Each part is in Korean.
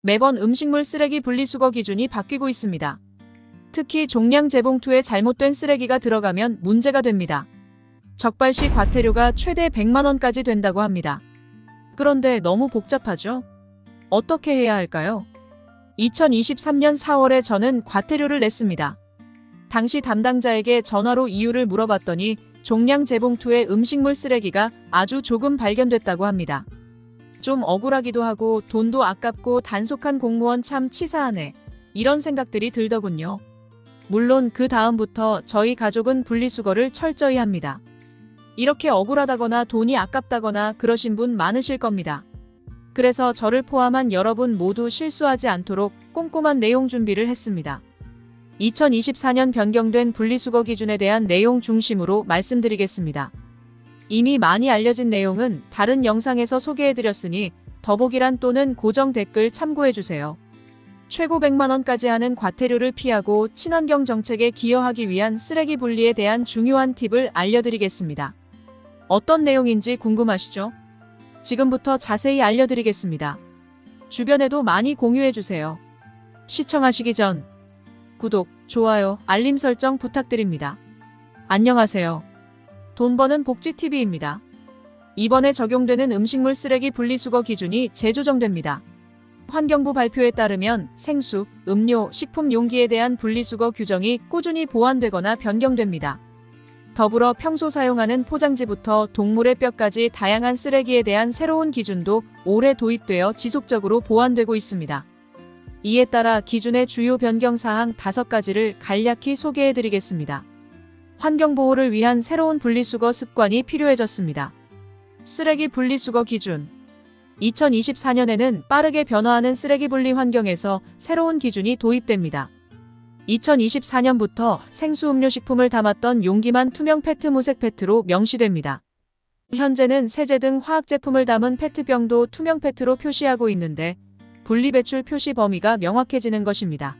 매번 음식물 쓰레기 분리수거 기준이 바뀌고 있습니다. 특히 종량 재봉투에 잘못된 쓰레기가 들어가면 문제가 됩니다. 적발 시 과태료가 최대 100만 원까지 된다고 합니다. 그런데 너무 복잡하죠? 어떻게 해야 할까요? 2023년 4월에 저는 과태료를 냈습니다. 당시 담당자에게 전화로 이유를 물어봤더니 종량 재봉투에 음식물 쓰레기가 아주 조금 발견됐다고 합니다. 좀 억울하기도 하고 돈도 아깝고 단속한 공무원 참 치사하네. 이런 생각들이 들더군요. 물론 그 다음부터 저희 가족은 분리수거를 철저히 합니다. 이렇게 억울하다거나 돈이 아깝다거나 그러신 분 많으실 겁니다. 그래서 저를 포함한 여러분 모두 실수하지 않도록 꼼꼼한 내용 준비를 했습니다. 2024년 변경된 분리수거 기준에 대한 내용 중심으로 말씀드리겠습니다. 이미 많이 알려진 내용은 다른 영상에서 소개해드렸으니 더보기란 또는 고정 댓글 참고해주세요. 최고 100만 원까지 하는 과태료를 피하고 친환경 정책에 기여하기 위한 쓰레기 분리에 대한 중요한 팁을 알려드리겠습니다. 어떤 내용인지 궁금하시죠? 지금부터 자세히 알려드리겠습니다. 주변에도 많이 공유해주세요. 시청하시기 전 구독, 좋아요, 알림 설정 부탁드립니다. 안녕하세요. 돈 버는 복지TV입니다. 이번에 적용되는 음식물 쓰레기 분리수거 기준이 재조정됩니다. 환경부 발표에 따르면 생수, 음료, 식품 용기에 대한 분리수거 규정이 꾸준히 보완되거나 변경됩니다. 더불어 평소 사용하는 포장지부터 동물의 뼈까지 다양한 쓰레기에 대한 새로운 기준도 올해 도입되어 지속적으로 보완되고 있습니다. 이에 따라 기준의 주요 변경 사항 5가지를 간략히 소개해드리겠습니다. 환경보호를 위한 새로운 분리수거 습관이 필요해졌습니다. 쓰레기 분리수거 기준 2024년에는 빠르게 변화하는 쓰레기 분리 환경에서 새로운 기준이 도입됩니다. 2024년부터 생수 음료식품을 담았던 용기만 투명 페트 무색 페트로 명시됩니다. 현재는 세제 등 화학제품을 담은 페트병도 투명 페트로 표시하고 있는데 분리배출 표시 범위가 명확해지는 것입니다.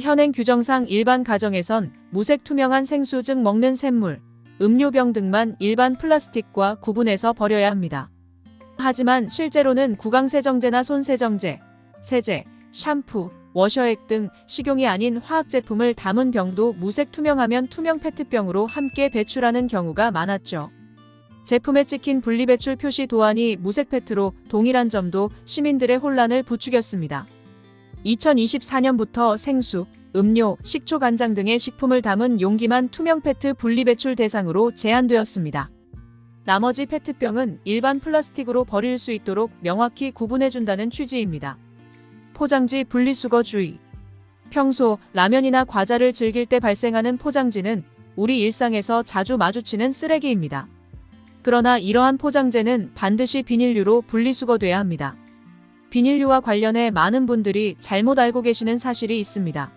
현행 규정상 일반 가정에선 무색 투명한 생수 즉 먹는 샘물, 음료병 등만 일반 플라스틱과 구분해서 버려야 합니다. 하지만 실제로는 구강세정제나 손세정제, 세제, 샴푸, 워셔액 등 식용이 아닌 화학제품을 담은 병도 무색 투명하면 투명 페트병으로 함께 배출하는 경우가 많았죠. 제품에 찍힌 분리배출 표시 도안이 무색 페트로 동일한 점도 시민들의 혼란을 부추겼습니다. 2024년부터 생수, 음료, 식초, 간장 등의 식품을 담은 용기만 투명 페트 분리배출 대상으로 제한되었습니다. 나머지 페트병은 일반 플라스틱으로 버릴 수 있도록 명확히 구분해준다는 취지입니다. 포장지 분리수거 주의. 평소 라면이나 과자를 즐길 때 발생하는 포장지는 우리 일상에서 자주 마주치는 쓰레기입니다. 그러나 이러한 포장재는 반드시 비닐류로 분리수거돼야 합니다. 비닐류와 관련해 많은 분들이 잘못 알고 계시는 사실이 있습니다.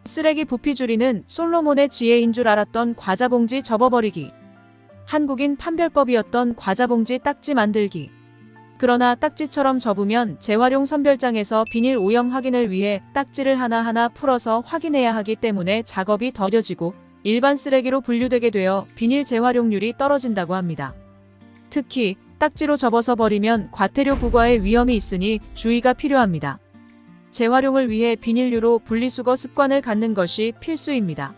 쓰레기 부피 줄이는 솔로몬의 지혜인 줄 알았던 과자봉지 접어버리기. 한국인 판별법이었던 과자봉지 딱지 만들기. 그러나 딱지처럼 접으면 재활용 선별장에서 비닐 오염 확인을 위해 딱지를 하나하나 풀어서 확인해야 하기 때문에 작업이 더뎌지고 일반 쓰레기로 분류되게 되어 비닐 재활용률이 떨어진다고 합니다. 특히 딱지로 접어서 버리면 과태료 부과의 위험이 있으니 주의가 필요합니다. 재활용을 위해 비닐류로 분리수거 습관을 갖는 것이 필수입니다.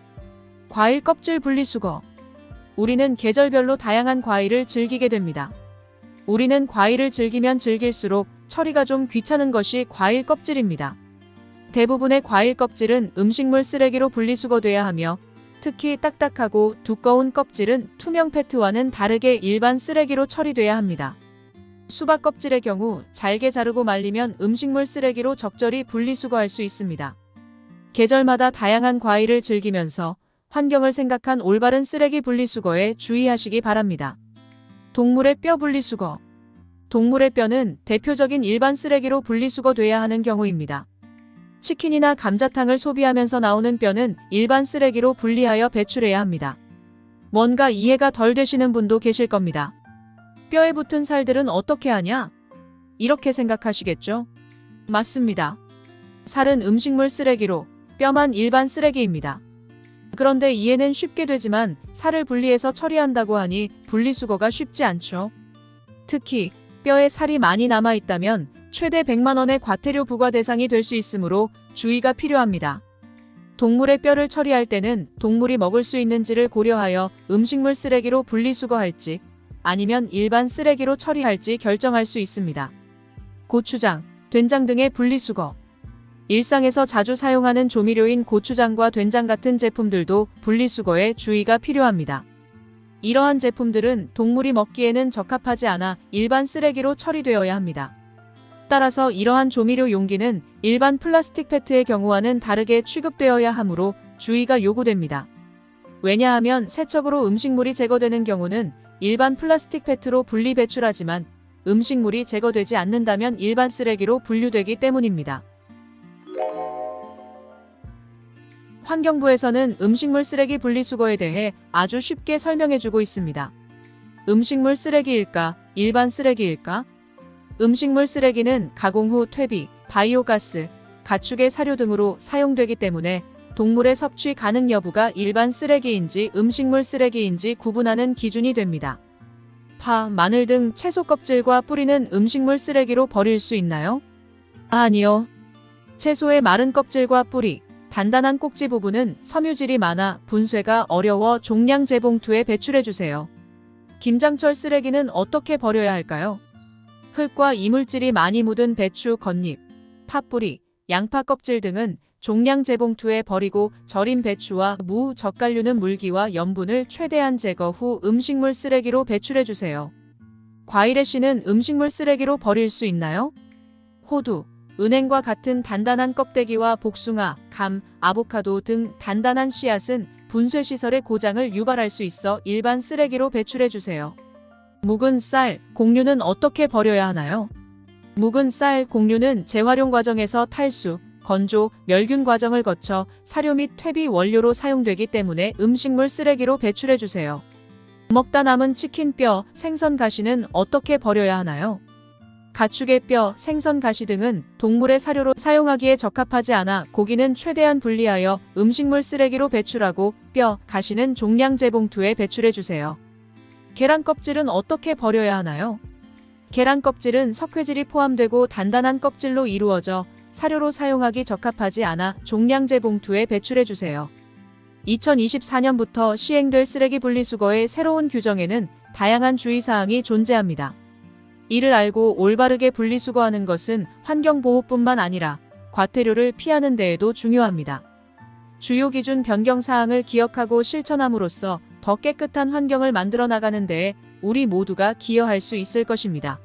과일 껍질 분리수거. 우리는 계절별로 다양한 과일을 즐기게 됩니다. 우리는 과일을 즐기면 즐길수록 처리가 좀 귀찮은 것이 과일 껍질입니다. 대부분의 과일 껍질은 음식물 쓰레기로 분리수거돼야 하며 특히 딱딱하고 두꺼운 껍질은 투명 페트와는 다르게 일반 쓰레기로 처리돼야 합니다. 수박 껍질의 경우 잘게 자르고 말리면 음식물 쓰레기로 적절히 분리수거할 수 있습니다. 계절마다 다양한 과일을 즐기면서 환경을 생각한 올바른 쓰레기 분리수거에 주의하시기 바랍니다. 동물의 뼈 분리수거. 동물의 뼈는 대표적인 일반 쓰레기로 분리수거돼야 하는 경우입니다. 치킨이나 감자탕을 소비하면서 나오는 뼈는 일반 쓰레기로 분리하여 배출해야 합니다. 뭔가 이해가 덜 되시는 분도 계실 겁니다. 뼈에 붙은 살들은 어떻게 하냐? 이렇게 생각하시겠죠? 맞습니다. 살은 음식물 쓰레기로, 뼈만 일반 쓰레기입니다. 그런데 이해는 쉽게 되지만 살을 분리해서 처리한다고 하니 분리수거가 쉽지 않죠. 특히 뼈에 살이 많이 남아있다면 최대 100만 원의 과태료 부과 대상이 될 수 있으므로 주의가 필요합니다. 동물의 뼈를 처리할 때는 동물이 먹을 수 있는지를 고려하여 음식물 쓰레기로 분리수거할지 아니면 일반 쓰레기로 처리할지 결정할 수 있습니다. 고추장, 된장 등의 분리수거. 일상에서 자주 사용하는 조미료인 고추장과 된장 같은 제품들도 분리수거에 주의가 필요합니다. 이러한 제품들은 동물이 먹기에는 적합하지 않아 일반 쓰레기로 처리되어야 합니다. 따라서 이러한 조미료 용기는 일반 플라스틱 페트의 경우와는 다르게 취급되어야 하므로 주의가 요구됩니다. 왜냐하면 세척으로 음식물이 제거되는 경우는 일반 플라스틱 페트로 분리 배출하지만 음식물이 제거되지 않는다면 일반 쓰레기로 분류되기 때문입니다. 환경부에서는 음식물 쓰레기 분리수거에 대해 아주 쉽게 설명해주고 있습니다. 음식물 쓰레기일까? 일반 쓰레기일까? 음식물 쓰레기는 가공 후 퇴비, 바이오가스, 가축의 사료 등으로 사용되기 때문에 동물의 섭취 가능 여부가 일반 쓰레기인지 음식물 쓰레기인지 구분하는 기준이 됩니다. 파, 마늘 등 채소 껍질과 뿌리는 음식물 쓰레기로 버릴 수 있나요? 아니요. 채소의 마른 껍질과 뿌리, 단단한 꼭지 부분은 섬유질이 많아 분쇄가 어려워 종량 재봉투에 배출해주세요. 김장철 쓰레기는 어떻게 버려야 할까요? 흙과 이물질이 많이 묻은 배추 겉잎, 팥뿌리, 양파 껍질 등은 종량 재봉투에 버리고 절인 배추와 무, 젓갈류는 물기와 염분을 최대한 제거 후 음식물 쓰레기로 배출해주세요. 과일의 씨는 음식물 쓰레기로 버릴 수 있나요? 호두, 은행과 같은 단단한 껍데기와 복숭아, 감, 아보카도 등 단단한 씨앗은 분쇄시설의 고장을 유발할 수 있어 일반 쓰레기로 배출해주세요. 묵은 쌀, 곡류는 어떻게 버려야 하나요? 묵은 쌀, 곡류는 재활용 과정에서 탈수, 건조, 멸균 과정을 거쳐 사료 및 퇴비 원료로 사용되기 때문에 음식물 쓰레기로 배출해주세요. 먹다 남은 치킨 뼈, 생선 가시는 어떻게 버려야 하나요? 가축의 뼈, 생선 가시 등은 동물의 사료로 사용하기에 적합하지 않아 고기는 최대한 분리하여 음식물 쓰레기로 배출하고 뼈, 가시는 종량 재봉투에 배출해주세요. 계란 껍질은 어떻게 버려야 하나요? 계란 껍질은 석회질이 포함되고 단단한 껍질로 이루어져 사료로 사용하기 적합하지 않아 종량 재봉투에 배출해주세요. 2024년부터 시행될 쓰레기 분리수거의 새로운 규정에는 다양한 주의사항이 존재합니다. 이를 알고 올바르게 분리수거하는 것은 환경보호뿐만 아니라 과태료를 피하는 데에도 중요합니다. 주요 기준 변경 사항을 기억하고 실천함으로써 더 깨끗한 환경을 만들어 나가는 데에 우리 모두가 기여할 수 있을 것입니다.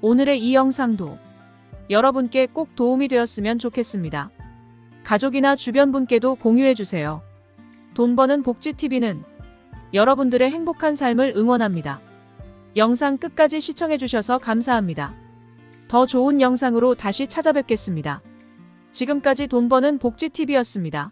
오늘의 이 영상도 여러분께 꼭 도움이 되었으면 좋겠습니다. 가족이나 주변 분께도 공유해주세요. 돈 버는 복지TV는 여러분들의 행복한 삶을 응원합니다. 영상 끝까지 시청해주셔서 감사합니다. 더 좋은 영상으로 다시 찾아뵙겠습니다. 지금까지 돈 버는 복지TV였습니다.